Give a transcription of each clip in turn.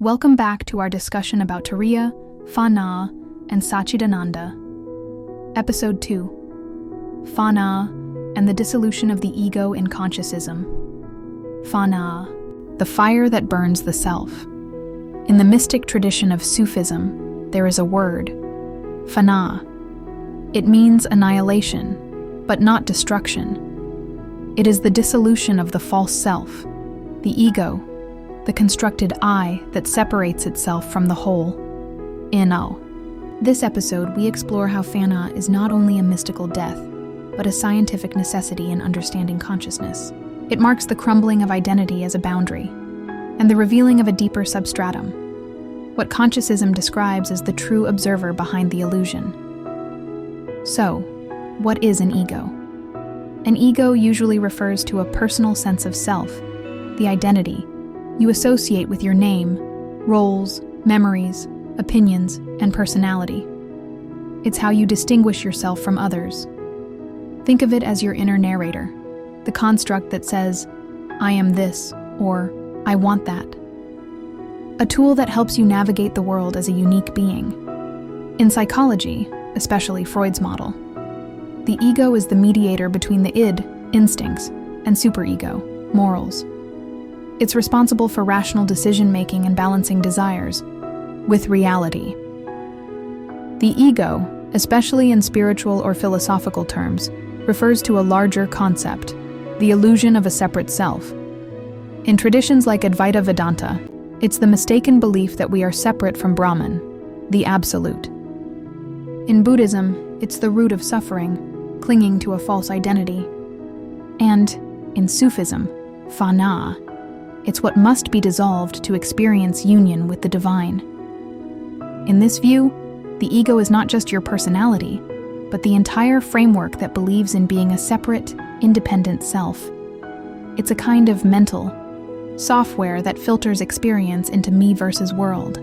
Welcome back to our discussion about Turiya, Fanaa, and Satchidananda. Episode 2. Fanaa and the Dissolution of the Ego in Consciousism. Fanaa, the fire that burns the self. In the mystic tradition of Sufism, there is a word, Fanaa. It means annihilation, but not destruction. It is the dissolution of the false self, the ego, the constructed I that separates itself from the whole. This episode, we explore how Fanaa is not only a mystical death, but a scientific necessity in understanding consciousness. It marks the crumbling of identity as a boundary, and the revealing of a deeper substratum, what Consciousism describes as the true observer behind the illusion. So, what is an ego? An ego usually refers to a personal sense of self, the identity you associate with your name, roles, memories, opinions, and personality. It's how you distinguish yourself from others. Think of it as your inner narrator, the construct that says, I am this, or I want that. A tool that helps you navigate the world as a unique being. In psychology, especially Freud's model, the ego is the mediator between the id, instincts, and superego, morals. It's responsible for rational decision-making and balancing desires with reality. The ego, especially in spiritual or philosophical terms, refers to a larger concept, the illusion of a separate self. In traditions like Advaita Vedanta, it's the mistaken belief that we are separate from Brahman, the Absolute. In Buddhism, it's the root of suffering, clinging to a false identity. And, in Sufism, Fanaa, it's what must be dissolved to experience union with the divine. In this view, the ego is not just your personality, but the entire framework that believes in being a separate, independent self. It's a kind of mental software that filters experience into me versus world.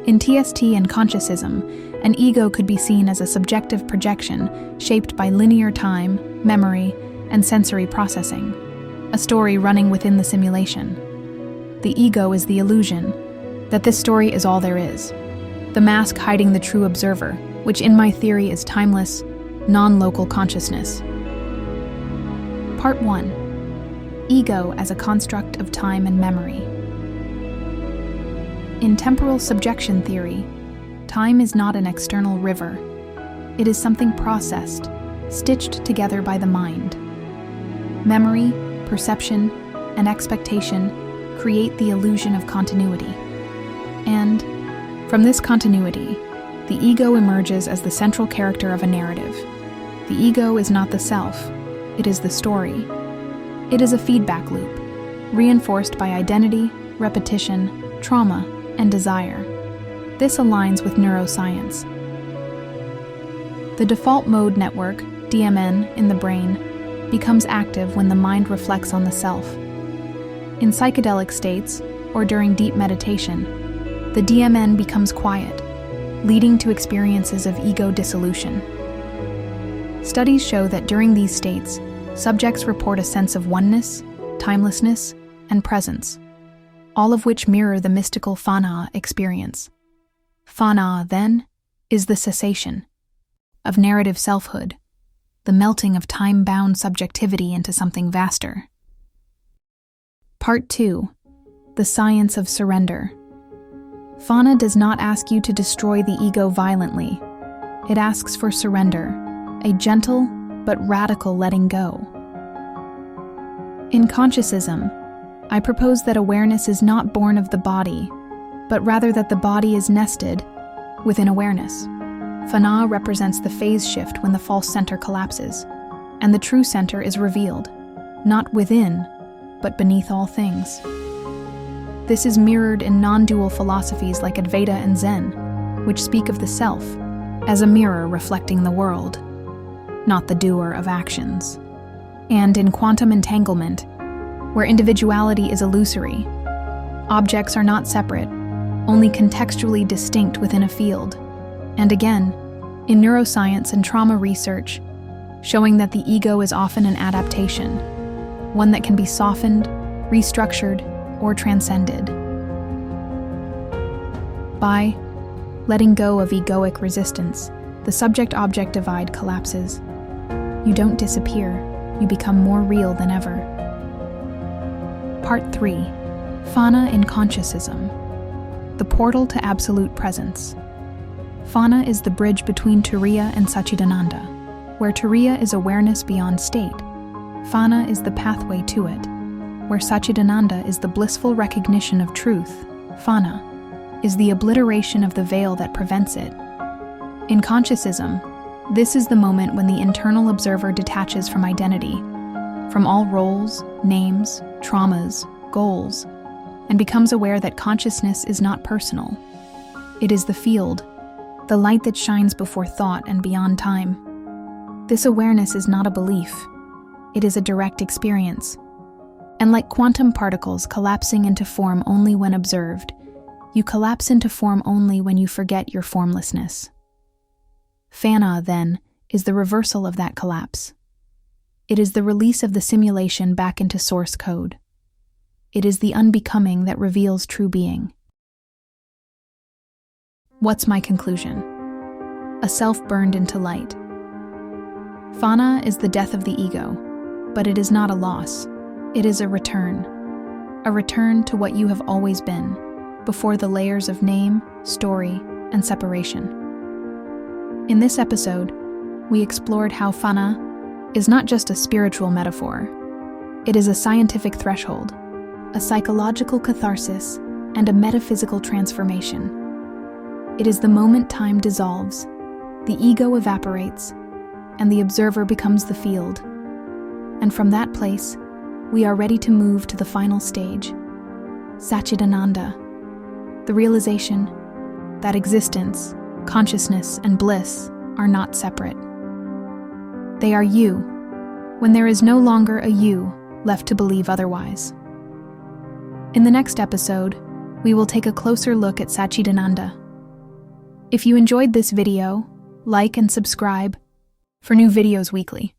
In TST and Consciousism, an ego could be seen as a subjective projection shaped by linear time, memory, and sensory processing, a story running within the simulation. The ego is the illusion that this story is all there is, the mask hiding the true observer, which in my theory is timeless, non-local consciousness. Part 1. Ego as a construct of time and memory. In temporal subjection theory, time is not an external river. It is something processed, stitched together by the mind. Memory, perception, and expectation create the illusion of continuity. And, from this continuity, the ego emerges as the central character of a narrative. The ego is not the self, it is the story. It is a feedback loop, reinforced by identity, repetition, trauma, and desire. This aligns with neuroscience. The default mode network, DMN, in the brain becomes active when the mind reflects on the self. In psychedelic states, or during deep meditation, the DMN becomes quiet, leading to experiences of ego dissolution. Studies show that during these states, subjects report a sense of oneness, timelessness, and presence, all of which mirror the mystical Fanaa experience. Fanaa, then, is the cessation of narrative selfhood, the melting of time-bound subjectivity into something vaster. Part 2. The Science of Surrender. Fanaa does not ask you to destroy the ego violently. It asks for surrender, a gentle but radical letting go. In Consciousism, I propose that awareness is not born of the body, but rather that the body is nested within awareness. Fanaa represents the phase shift when the false center collapses, and the true center is revealed, not within, but beneath all things. This is mirrored in non-dual philosophies like Advaita and Zen, which speak of the self as a mirror reflecting the world, not the doer of actions. And in quantum entanglement, where individuality is illusory, objects are not separate, only contextually distinct within a field. And again, in neuroscience and trauma research, showing that the ego is often an adaptation, one that can be softened, restructured, or transcended. By letting go of egoic resistance, the subject-object divide collapses. You don't disappear, you become more real than ever. Part 3. Fanaa in Consciousism. The portal to absolute presence. Fanaa is the bridge between Turiya and Satchidananda. Where Turiya is awareness beyond state, Fanaa is the pathway to it. Where Satchidananda is the blissful recognition of truth, Fanaa is the obliteration of the veil that prevents it. In Consciousism, this is the moment when the internal observer detaches from identity, from all roles, names, traumas, goals, and becomes aware that consciousness is not personal. It is the field, the light that shines before thought and beyond time. This awareness is not a belief. It is a direct experience. And like quantum particles collapsing into form only when observed, you collapse into form only when you forget your formlessness. Fanaa, then, is the reversal of that collapse. It is the release of the simulation back into source code. It is the unbecoming that reveals true being. What's my conclusion? A self burned into light. Fanaa is the death of the ego, but it is not a loss. It is a return to what you have always been, before the layers of name, story, and separation. In this episode, we explored how Fanaa is not just a spiritual metaphor. It is a scientific threshold, a psychological catharsis, and a metaphysical transformation. It is the moment time dissolves, the ego evaporates, and the observer becomes the field. And from that place, we are ready to move to the final stage, Satchidananda, the realization that existence, consciousness, and bliss are not separate. They are you, when there is no longer a you left to believe otherwise. In the next episode, we will take a closer look at Satchidananda. If you enjoyed this video, like and subscribe for new videos weekly.